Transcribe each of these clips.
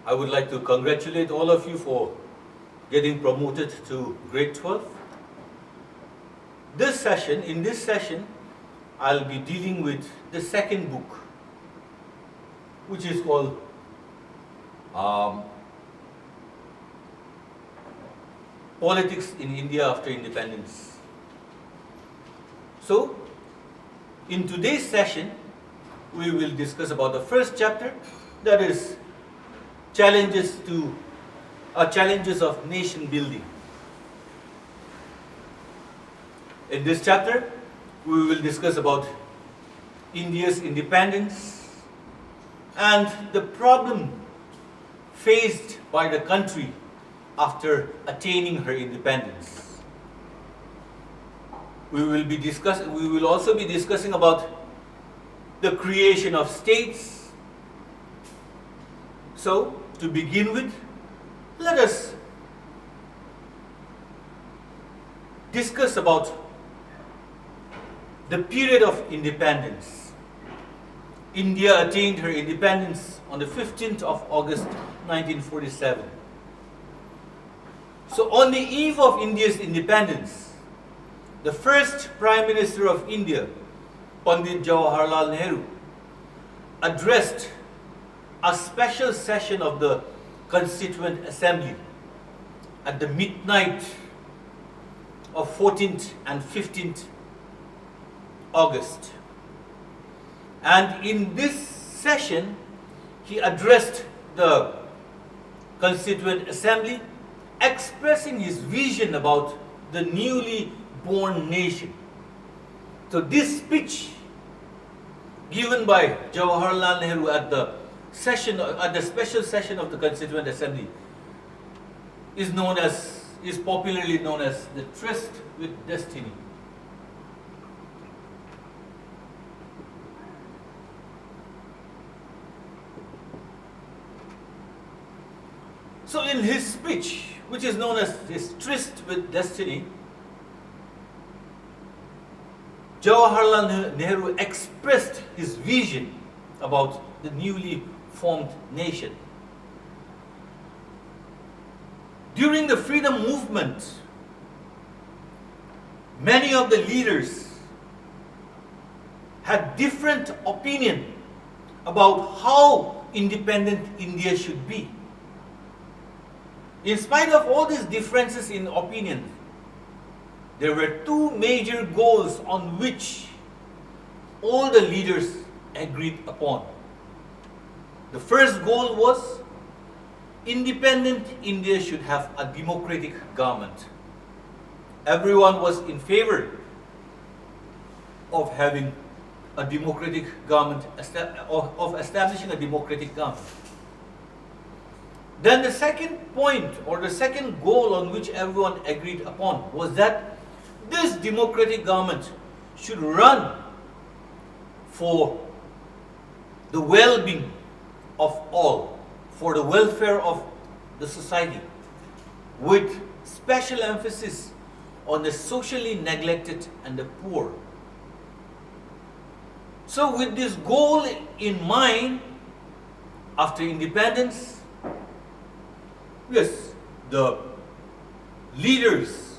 I would like to congratulate all of you for getting promoted to grade 12. In this session, I'll be dealing with the second book, which is called Politics in India After Independence. So, in today's session, we will discuss about the first chapter, that is challenges of nation building. In this chapter, we will discuss about India's independence and the problem faced by the country after attaining her independence. We will also be discussing about the creation of states. So, to begin with, let us discuss about the period of independence. India attained her independence on the 15th of August 1947. So on the eve of India's independence, the first Prime Minister of India, Pandit Jawaharlal Nehru, addressed a special session of the Constituent Assembly at the midnight of 14th and 15th August. And in this session, he addressed the Constituent Assembly, expressing his vision about the newly born nation. So this speech given by Jawaharlal Nehru at the special session of the Constituent Assembly is popularly known as the Tryst with Destiny. So in his speech, which is known as his Tryst with Destiny, Jawaharlal Nehru expressed his vision about the newly formed nation. During the freedom movement, many of the leaders had different opinion about how independent India should be. In spite of all these differences in opinion, there were two major goals on which all the leaders agreed upon. The first goal was independent India should have a democratic government. Everyone was in favor of having a democratic government, of establishing a democratic government. Then the second point, or the second goal on which everyone agreed upon, was that this democratic government should run for the well-being of all, for the welfare of the society, with special emphasis on the socially neglected and the poor. So with this goal in mind, after independence, yes, the leaders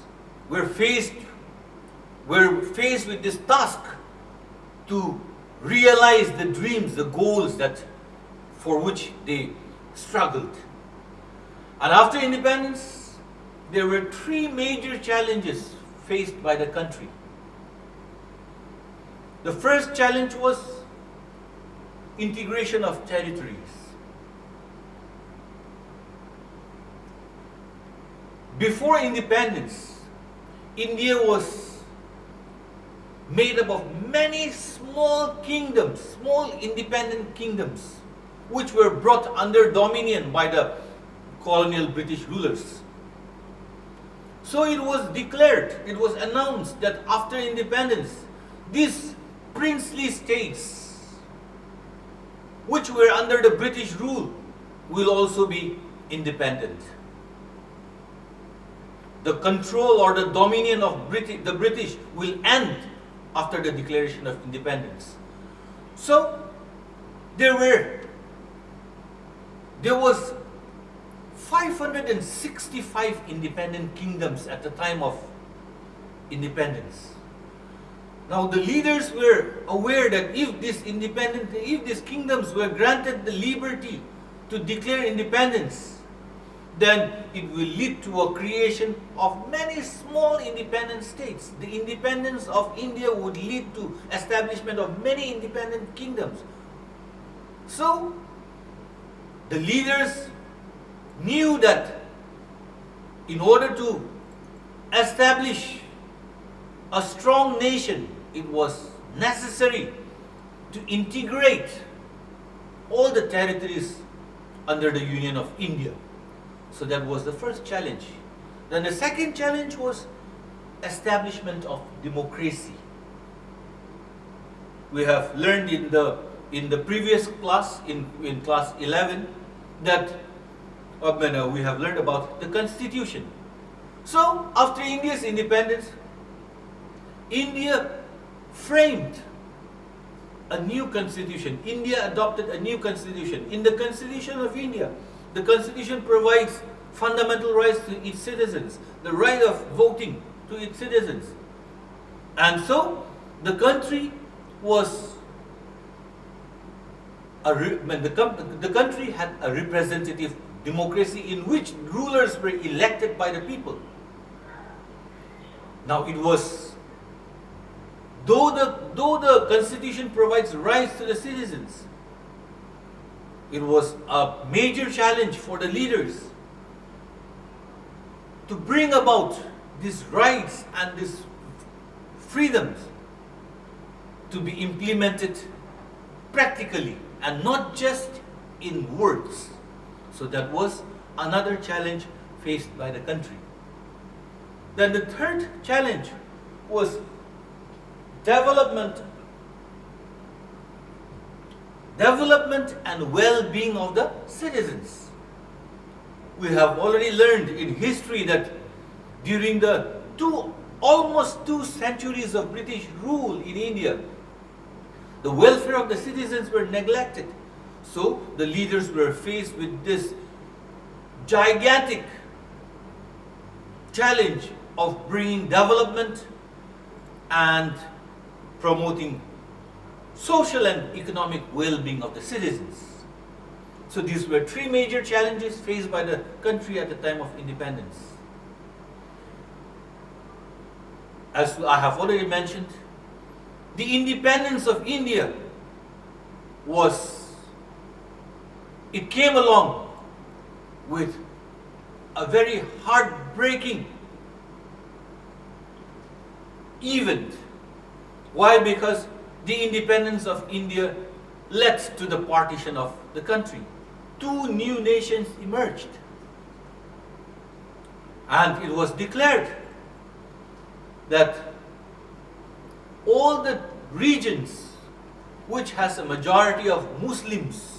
were faced with this task to realize the dreams, the goals for which they struggled. And after independence, there were three major challenges faced by the country. The first challenge was integration of territories. Before independence, India was made up of many small kingdoms, small independent kingdoms, which were brought under dominion by the colonial British rulers. So it was announced that after independence, these princely states, which were under the British rule, will also be independent. The control or the dominion of the British will end after the declaration of independence. So there was 565 independent kingdoms at the time of independence. Now the leaders were aware that if these kingdoms were granted the liberty to declare independence, then it will lead to a creation of many small independent states. The independence of India would lead to establishment of many independent kingdoms. So the leaders knew that in order to establish a strong nation, it was necessary to integrate all the territories under the Union of India. So that was the first challenge. Then the second challenge was establishment of democracy. We have learned in the previous class, in class 11, that we have learned about the constitution. So after India's independence, India framed a new constitution. India adopted a new constitution. In the Constitution of India, the constitution provides fundamental rights to its citizens, the right of voting to its citizens. And so the country was the country had a representative democracy in which rulers were elected by the people. Now it was, though the constitution provides rights to the citizens, it was a major challenge for the leaders to bring about these rights and these freedoms to be implemented practically and not just in words. So that was another challenge faced by the country. Then the third challenge was development and well-being of the citizens. We have already learned in history that during the almost 2 centuries of British rule in India, the welfare of the citizens were neglected. So the leaders were faced with this gigantic challenge of bringing development and promoting social and economic well-being of the citizens. So these were 3 major challenges faced by the country at the time of independence. As I have already mentioned, the independence of India came along with a very heartbreaking event. Why? Because the independence of India led to the partition of the country. 2 new nations emerged. And it was declared that all the regions which has a majority of Muslims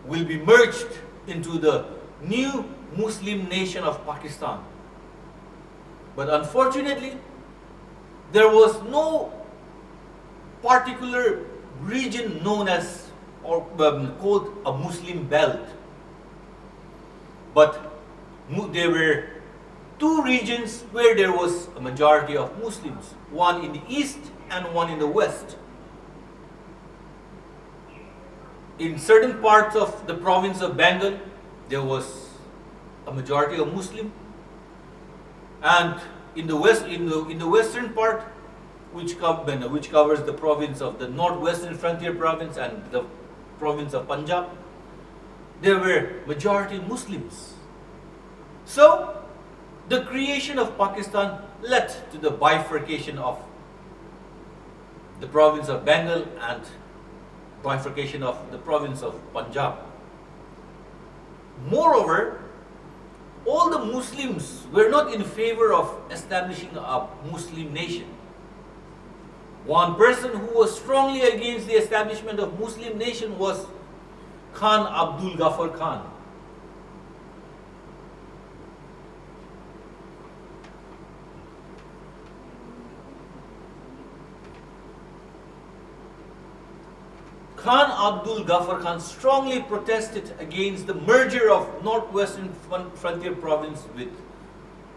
will be merged into the new Muslim nation of Pakistan. But unfortunately, there was no particular region known as or called a Muslim belt. But there were 2 regions where there was a majority of Muslims, one in the east and one in the west. In certain parts of the province of Bengal, there was a majority of Muslim, and in the western part, which covers the province of the northwestern frontier province and the province of Punjab, there were majority Muslims. So the creation of Pakistan led to the bifurcation of the province of Bengal and bifurcation of the province of Punjab. Moreover, all the Muslims were not in favor of establishing a Muslim nation. One person who was strongly against the establishment of Muslim nation was Khan Abdul Ghaffar Khan. Khan Abdul Ghaffar Khan strongly protested against the merger of Northwestern Frontier Province with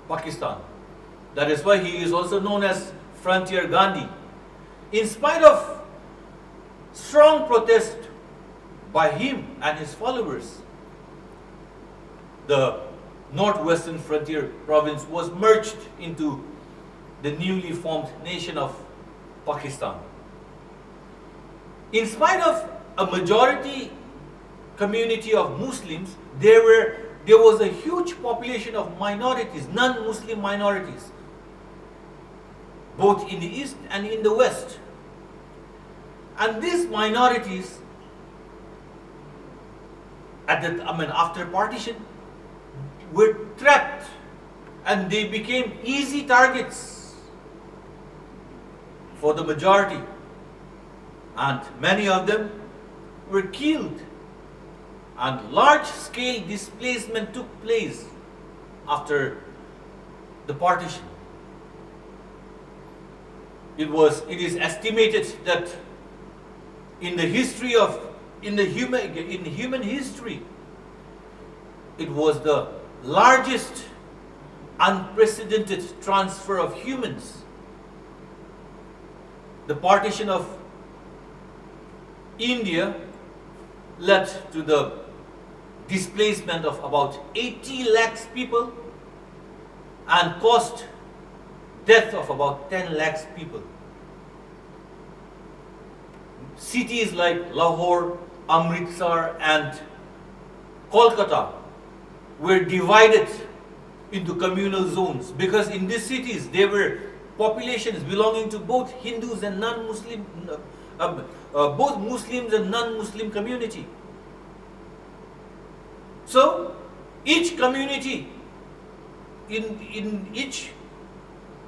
Pakistan. That is why he is also known as Frontier Gandhi. In spite of strong protest by him and his followers, the Northwestern Frontier Province was merged into the newly formed nation of Pakistan. In spite of a majority community of Muslims, there was a huge population of minorities, non-Muslim minorities, both in the east and in the west. And these minorities, after partition, were trapped and they became easy targets for the majority. And many of them were killed. And large-scale displacement took place after the partition. It is estimated that in human history, it was the largest unprecedented transfer of humans. The partition of India led to the displacement of about 80 lakhs people and caused death of about 10 lakhs people. Cities like Lahore, Amritsar and Kolkata were divided into communal zones because in these cities there were populations belonging to both Hindus and non-Muslim, both Muslims and non-Muslim community. So each community in each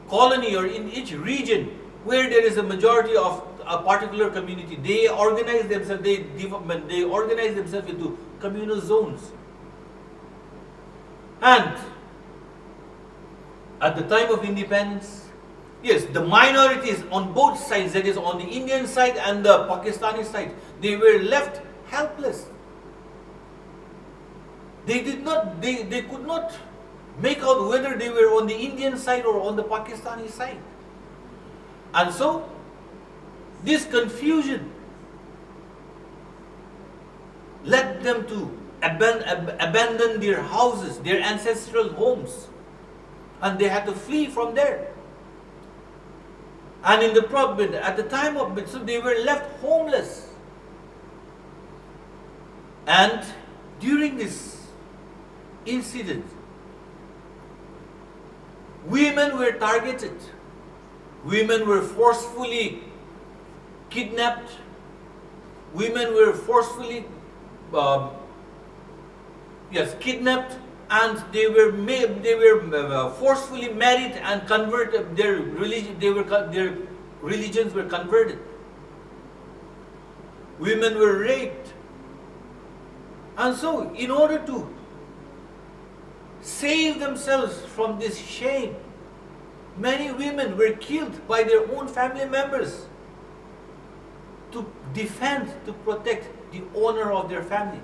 colony or in each region where there is a majority of a particular community, they organize themselves, they organize themselves into communal zones. And at the time of independence, yes, the minorities on both sides, that is on the Indian side and the Pakistani side, they were left helpless. They could not make out whether they were on the Indian side or on the Pakistani side. And so, this confusion led them to abandon their houses, their ancestral homes, and they had to flee from there. And in the problem, at the time of it, so they were left homeless. And during this incident, women were targeted. Women were forcefully kidnapped. Women were forcefully kidnapped, and they were forcefully married and converted. Their religions were converted. Women were raped. And so, in order to save themselves from this shame, many women were killed by their own family members to defend, to protect the honor of their family,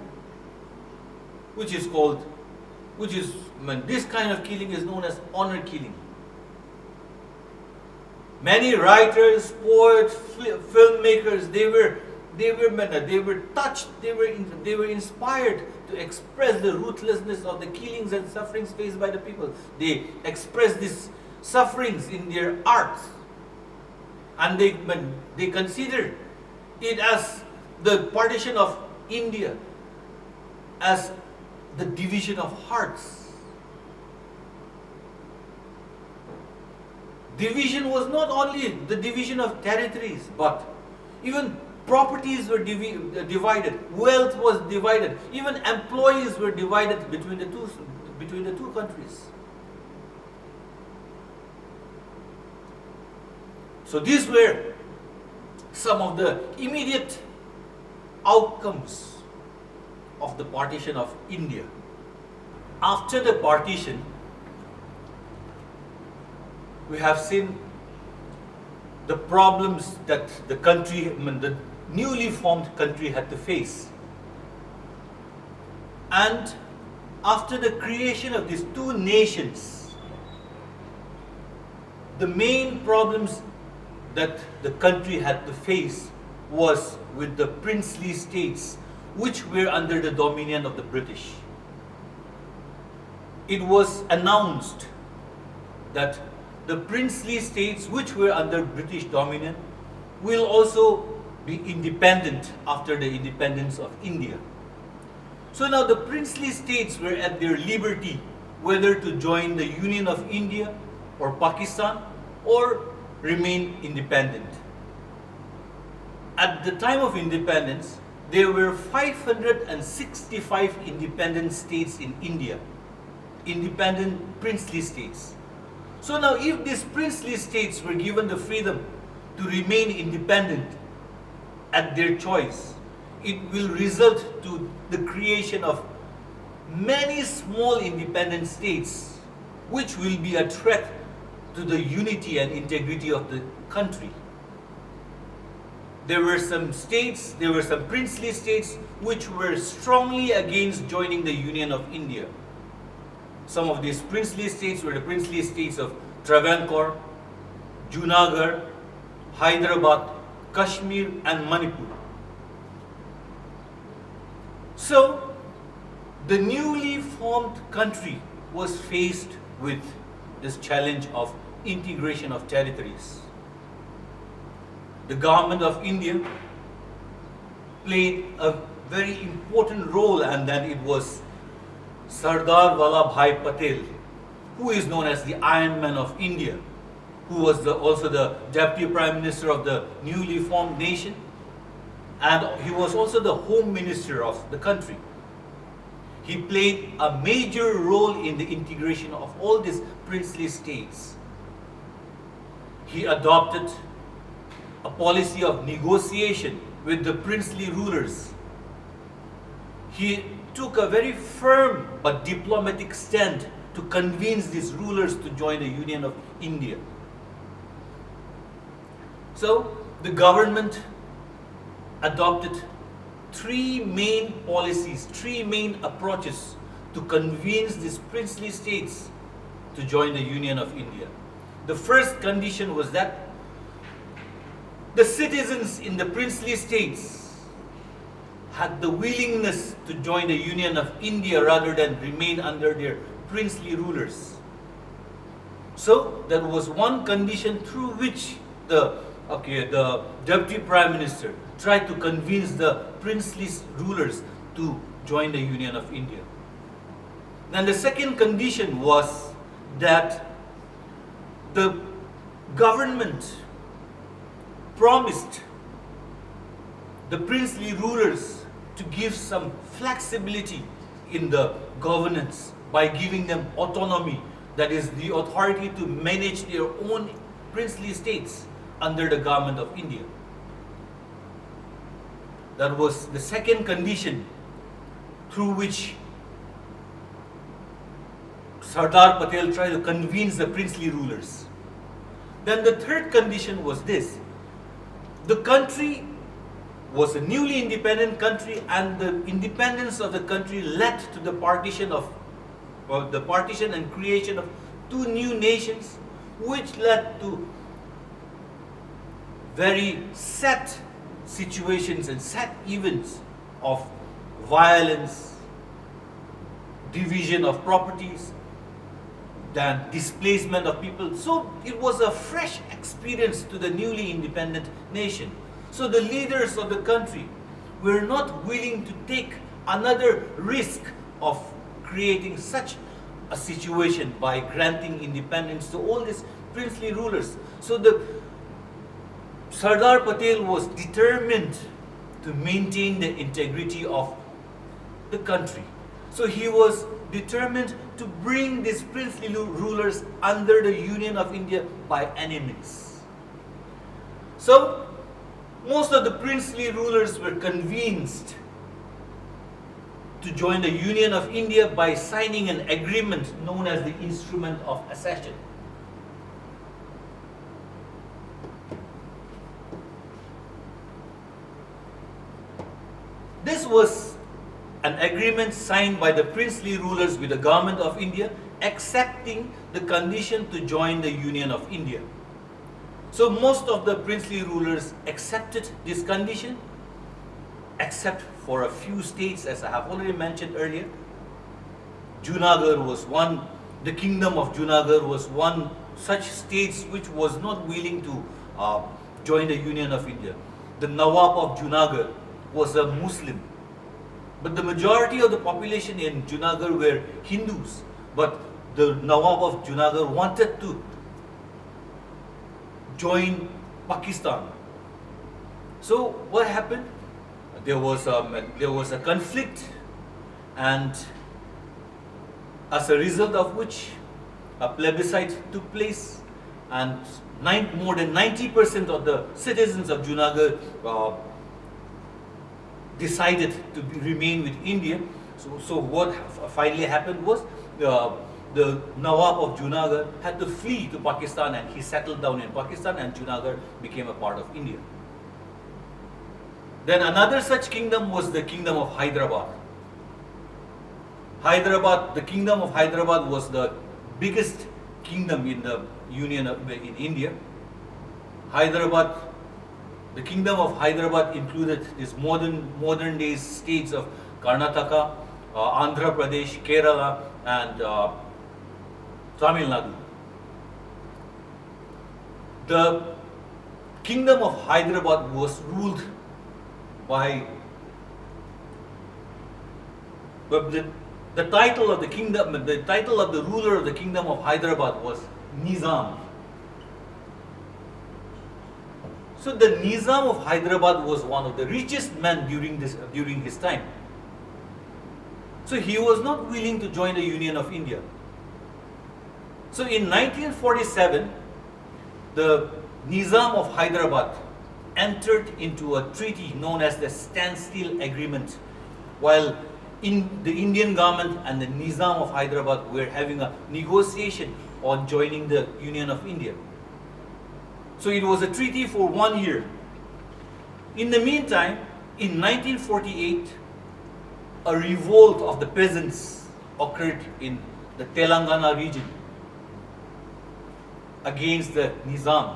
this kind of killing is known as honor killing. Many writers, poets, filmmakers, they were touched, they were inspired to express the ruthlessness of the killings and sufferings faced by the people. They expressed these sufferings in their art, and they consider it as the partition of India as the division of hearts. Division was not only the division of territories, but even properties were divided, wealth was divided, even employees were divided between the two countries. So these were some of the immediate outcomes of the partition of India. After the partition, we have seen the problems that the country, newly formed country had to face. And after the creation of these two nations, the main problems that the country had to face was with the princely states which were under the dominion of the British. It was announced that the princely states which were under British dominion will also be independent after the independence of India. So now the princely states were at their liberty whether to join the Union of India or Pakistan or remain independent. At the time of independence, there were 565 independent states in India, independent princely states. So now if these princely states were given the freedom to remain independent at their choice, it will result to the creation of many small independent states which will be a threat to the unity and integrity of the country. There were some princely states which were strongly against joining the Union of India. Some of these princely states were the princely states of Travancore, Junagadh, Hyderabad, Kashmir and Manipur. So, the newly formed country was faced with this challenge of integration of territories. The government of India played a very important role, and then it was Sardar Vallabhbhai Patel, who is known as the Iron Man of India, who was also the Deputy Prime Minister of the newly formed nation, and he was also the Home Minister of the country. He played a major role in the integration of all these princely states. He adopted a policy of negotiation with the princely rulers. He took a very firm but diplomatic stand to convince these rulers to join the Union of India. So, the government adopted three main policies, three main approaches to convince these princely states to join the Union of India. The first condition was that the citizens in the princely states had the willingness to join the Union of India rather than remain under their princely rulers. So there was one condition through which the Deputy Prime Minister tried to convince the princely rulers to join the Union of India. Then the second condition was that the government promised the princely rulers to give some flexibility in the governance by giving them autonomy, that is, the authority to manage their own princely states under the government of India. That was the second condition through which Sardar Patel tried to convince the princely rulers. Then the third condition was this: the country was a newly independent country, and the independence of the country led to the partition and creation of two new nations, which led to very set situations and set events of violence, division of properties, then displacement of people. So it was a fresh experience to the newly independent nation. So the leaders of the country were not willing to take another risk of creating such a situation by granting independence to all these princely rulers. So the Sardar Patel was determined to maintain the integrity of the country. So he was determined to bring these princely rulers under the Union of India by any means. So most of the princely rulers were convinced to join the Union of India by signing an agreement known as the Instrument of Accession. was an agreement signed by the princely rulers with the government of India, accepting the condition to join the Union of India. So most of the princely rulers accepted this condition, except for a few states, as I have already mentioned earlier. Junagadh was one, the kingdom of Junagadh was one such states which was not willing to join the Union of India. The Nawab of Junagadh was a Muslim, but the majority of the population in Junagadh were Hindus. But the Nawab of Junagadh wanted to join Pakistan. So what happened? There was a conflict, and as a result of which a plebiscite took place, and more than 90% of the citizens of Junagadh decided to remain with India. So what finally happened was the Nawab of Junagadh had to flee to Pakistan, and he settled down in Pakistan, and Junagadh became a part of India. Then another such kingdom was the kingdom of Hyderabad. The kingdom of Hyderabad was the biggest kingdom in the Union in India. The kingdom of Hyderabad included these modern day states of Karnataka, Andhra Pradesh, Kerala, and Tamil Nadu. The kingdom of Hyderabad was ruled by the title of the kingdom, the title of the ruler of the kingdom of Hyderabad was Nizam. So the Nizam of Hyderabad was one of the richest men during his time. So he was not willing to join the Union of India. So in 1947, the Nizam of Hyderabad entered into a treaty known as the Standstill Agreement, while the Indian government and the Nizam of Hyderabad were having a negotiation on joining the Union of India. So it was a treaty for 1 year. In the meantime, in 1948, a revolt of the peasants occurred in the Telangana region against the Nizam.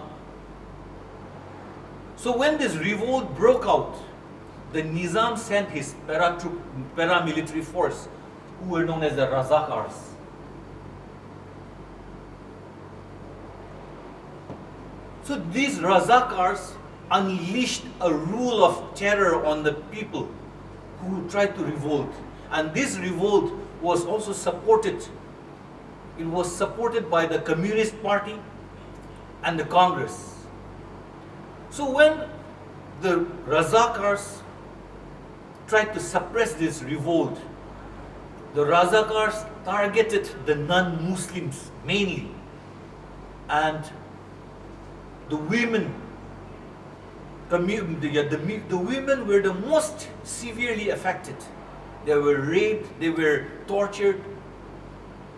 So when this revolt broke out, the Nizam sent his paramilitary force, who were known as the Razakars. So these Razakars unleashed a rule of terror on the people who tried to revolt. And this revolt was also supported. It was supported by the Communist Party and the Congress. So when the Razakars tried to suppress this revolt, the Razakars targeted the non-Muslims mainly, and the women. The women were the most severely affected. They were raped, they were tortured.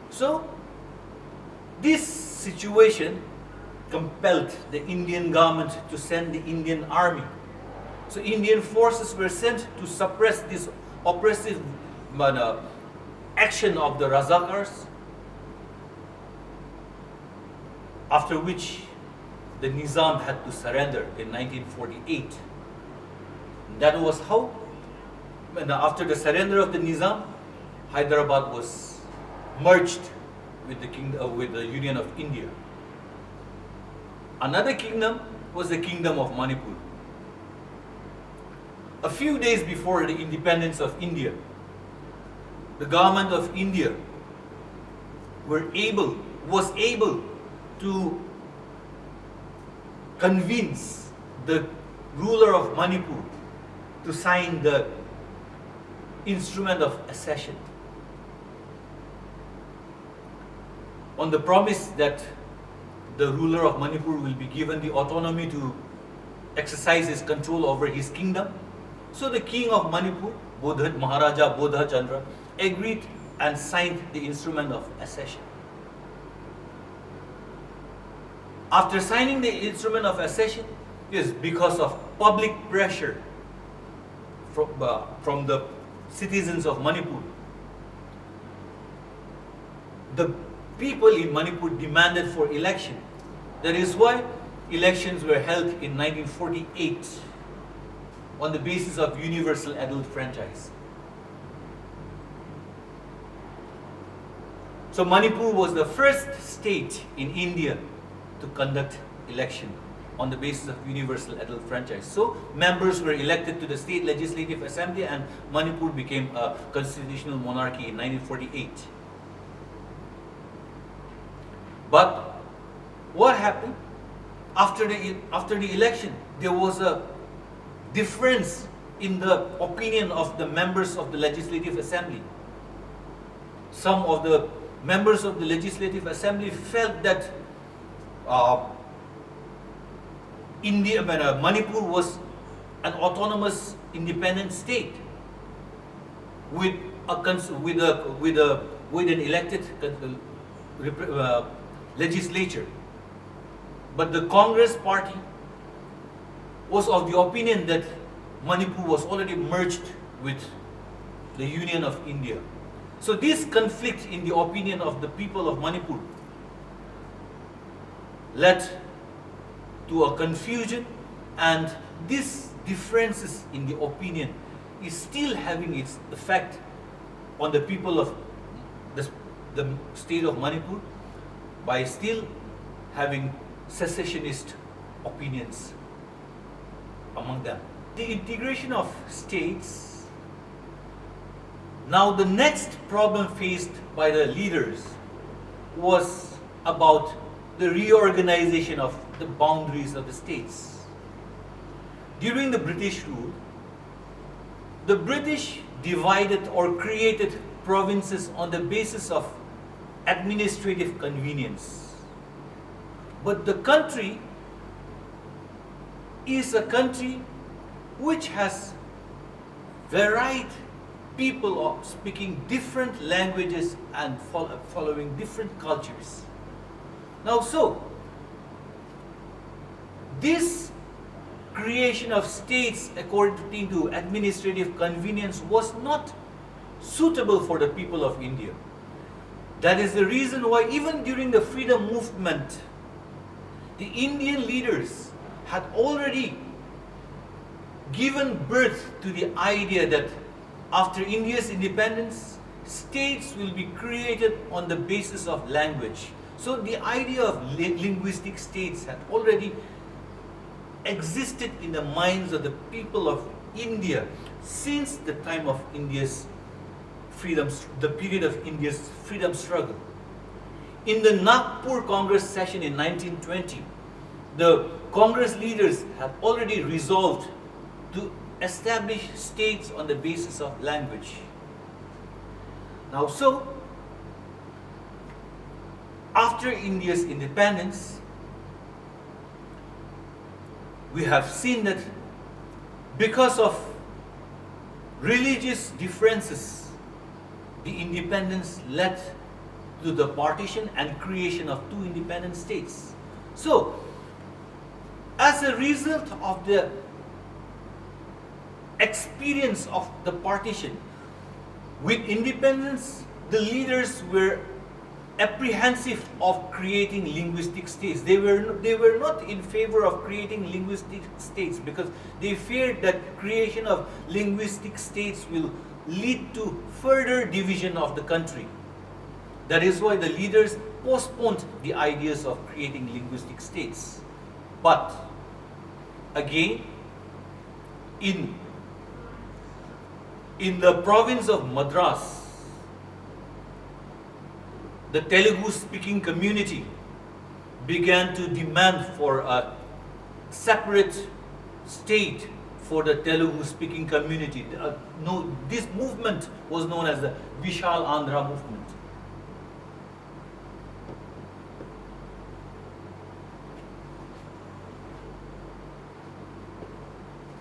So this situation compelled the Indian government to send the Indian army. So Indian forces were sent to suppress this oppressive action of the Razakars, after which the Nizam had to surrender in 1948. That was how, after the surrender of the Nizam, Hyderabad was merged with the Union of India. Another kingdom was the kingdom of Manipur. A few days before the independence of India, the government of India was able to convince the ruler of Manipur to sign the instrument of accession on the promise that the ruler of Manipur will be given the autonomy to exercise his control over his kingdom. So the king of Manipur, Maharaja Bodha Chandra, agreed and signed the instrument of accession. After signing the instrument of accession, yes, because of public pressure from the citizens of Manipur. The people in Manipur demanded for election. That is why elections were held in 1948 on the basis of universal adult franchise. So Manipur was the first state in India to conduct election on the basis of universal adult franchise. So members were elected to the state legislative assembly and Manipur became a constitutional monarchy in 1948. But what happened after the election? There was a difference in the opinion of the members of the legislative assembly. Some of the members of the legislative assembly felt that Manipur was an autonomous, independent state with an elected legislature. But the Congress party was of the opinion that Manipur was already merged with the Union of India. So this conflict in the opinion of the people of Manipur led to a confusion, and these differences in the opinion is still having its effect on the people of the state of Manipur by still having secessionist opinions among them. The integration of states. Now the next problem faced by the leaders was about the reorganization of the boundaries of the states. During the British rule, the British divided or created provinces on the basis of administrative convenience. But the country is a country which has varied people speaking different languages and following different cultures. Now, so this creation of states according to administrative convenience was not suitable for the people of India. That is the reason why even during the freedom movement, the Indian leaders had already given birth to the idea that after India's independence, states will be created on the basis of language. So the idea of linguistic states had already existed in the minds of the people of India since the time of India's freedom, the period of India's freedom struggle. In the Nagpur Congress session in 1920, the Congress leaders had already resolved to establish states on the basis of language. Now, so after India's independence, we have seen that because of religious differences, the independence led to the partition and creation of two independent states. So, as a result of the experience of the partition, with independence, the leaders were apprehensive of creating linguistic states. They were not in favor of creating linguistic states because they feared that creation of linguistic states will lead to further division of the country. That is why the leaders postponed the ideas of creating linguistic states. But again, in the province of Madras, the Telugu-speaking community began to demand for a separate state for the Telugu-speaking community. This movement was known as the Vishal Andhra movement.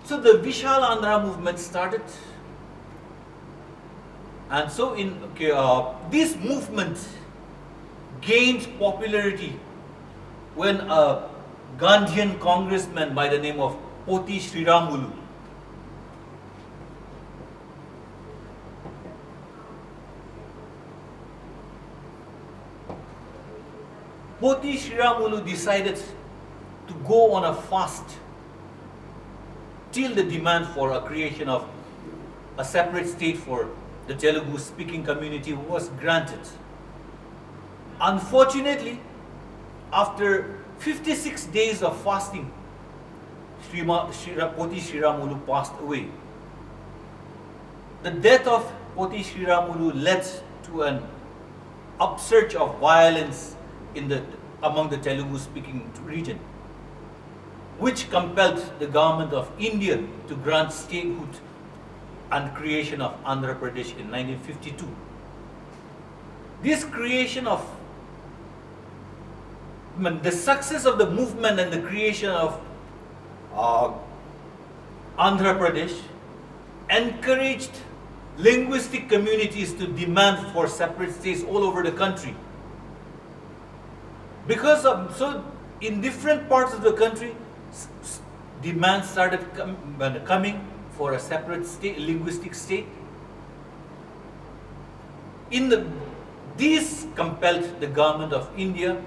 So the Vishal Andhra movement started, and so this movement gained popularity when a Gandhian congressman by the name of Poti Sriramulu Poti Sriramulu decided to go on a fast till the demand for a creation of a separate state for the Telugu speaking community was granted. Unfortunately, after 56 days of fasting, Poti Sriramulu passed away. The death of Poti Sriramulu led to an upsurge of violence among the Telugu speaking region, which compelled the government of India to grant statehood and creation of Andhra Pradesh in 1952. This creation of the success of the movement and the creation of Andhra Pradesh encouraged linguistic communities to demand for separate states all over the country. So in different parts of the country, demands started coming for a separate state, linguistic state. These compelled the government of India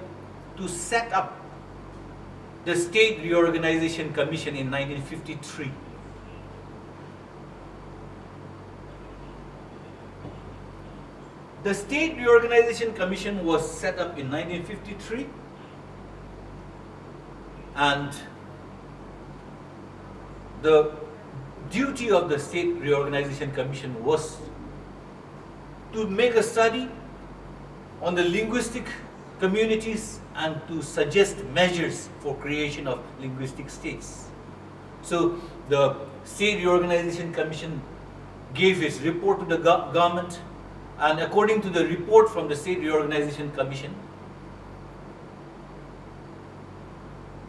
to set up the State Reorganization Commission in 1953. The State Reorganization Commission was set up in 1953, and the duty of the State Reorganization Commission was to make a study on the linguistic communities and to suggest measures for creation of linguistic states. So the State Reorganization Commission gave its report to the government, and according to the report from the State Reorganization Commission,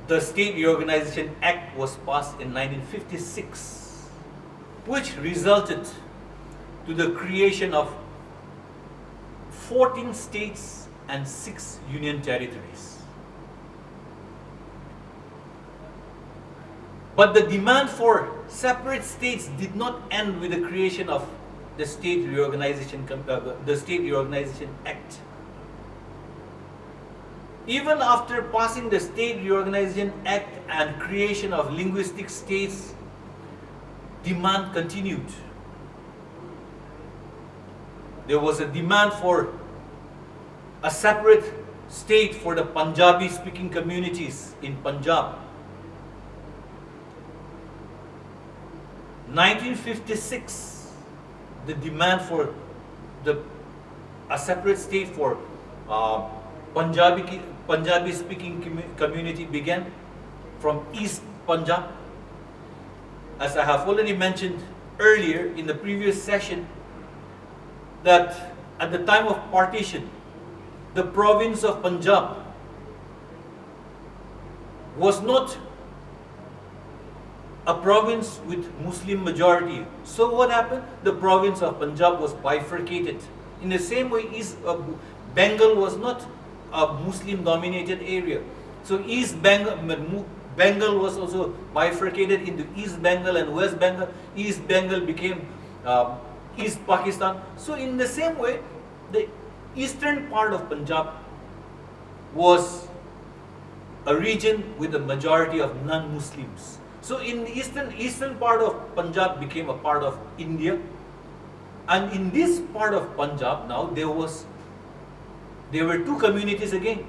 the State Reorganization Act was passed in 1956, which resulted to the creation of 14 states and 6 union territories. But the demand for separate states did not end with the creation of the State Reorganization Act. Even after passing the State Reorganization Act and creation of linguistic states, demand continued. There was a demand for a separate state for the Punjabi speaking communities in Punjab. 1956, the demand for a separate state for Punjabi speaking community began from East Punjab. As I have already mentioned earlier in the previous session, that at the time of partition, the province of Punjab was not a province with Muslim majority. So what happened? The province of Punjab was bifurcated. In the same way, Bengal was not a Muslim dominated area. So East Bengal was also bifurcated into East Bengal and West Bengal. East Bengal became East Pakistan. So in the same way, the eastern part of Punjab was a region with a majority of non-Muslims. So in the eastern part of Punjab became a part of India, and in this part of Punjab now there were two communities again,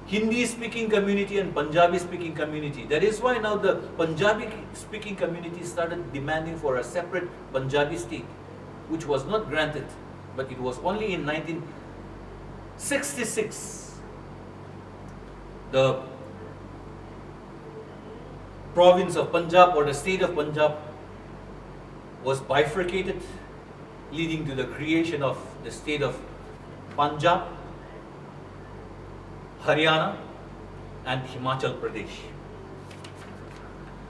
Hindi speaking community and Punjabi speaking community. That is why now the Punjabi speaking community started demanding for a separate Punjabi state, which was not granted, but it was only in 1966 the province of Punjab or the state of Punjab was bifurcated, leading to the creation of the state of Punjab, Haryana and Himachal Pradesh.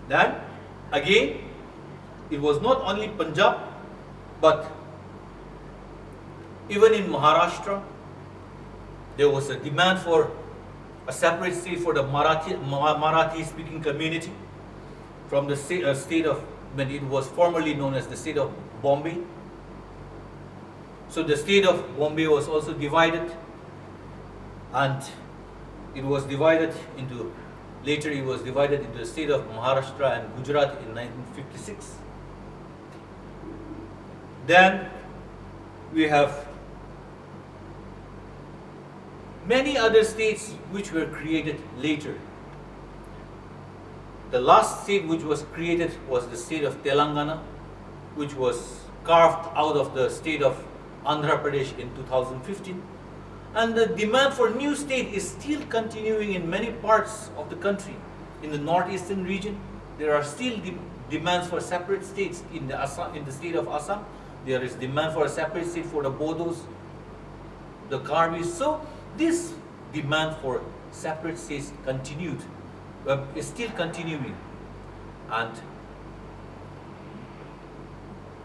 Then again, it was not only Punjab, but even in Maharashtra, there was a demand for a separate state for the Marathi speaking community from the state of, when it was formerly known as the state of Bombay. So the state of Bombay was also divided, and it was divided into, later it was divided into the state of Maharashtra and Gujarat in 1956. Then we have many other states which were created later. The last state which was created was the state of Telangana, which was carved out of the state of Andhra Pradesh in 2015. And the demand for new state is still continuing in many parts of the country. In the northeastern region, there are still demands for separate states. In the state of Assam, there is demand for a separate state for the Bodos, the Karbis. So this demand for separate states continued, is still continuing, and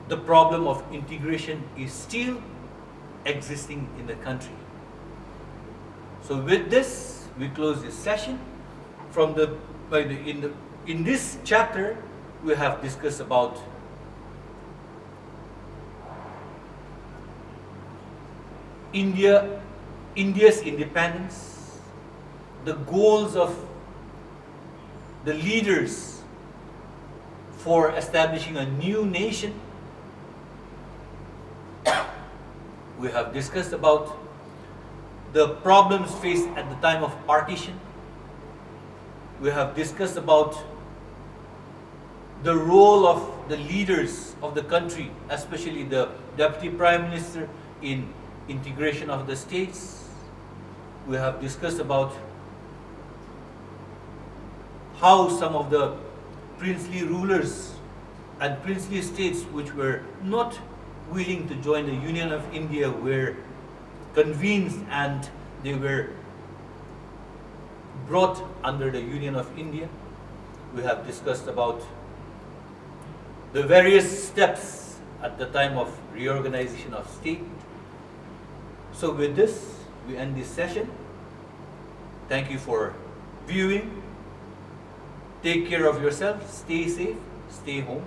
the problem of integration is still existing in the country. So with this, we close this session. In this chapter, we have discussed about India's independence, the goals of the leaders for establishing a new nation. We have discussed about the problems faced at the time of partition. We have discussed about the role of the leaders of the country, especially the Deputy Prime Minister, in integration of the states. We have discussed about how some of the princely rulers and princely states which were not willing to join the Union of India were convinced and they were brought under the Union of India. We have discussed about the various steps at the time of reorganization of state. So with this, we end this session. Thank you for viewing. Take care of yourself, stay safe, stay home.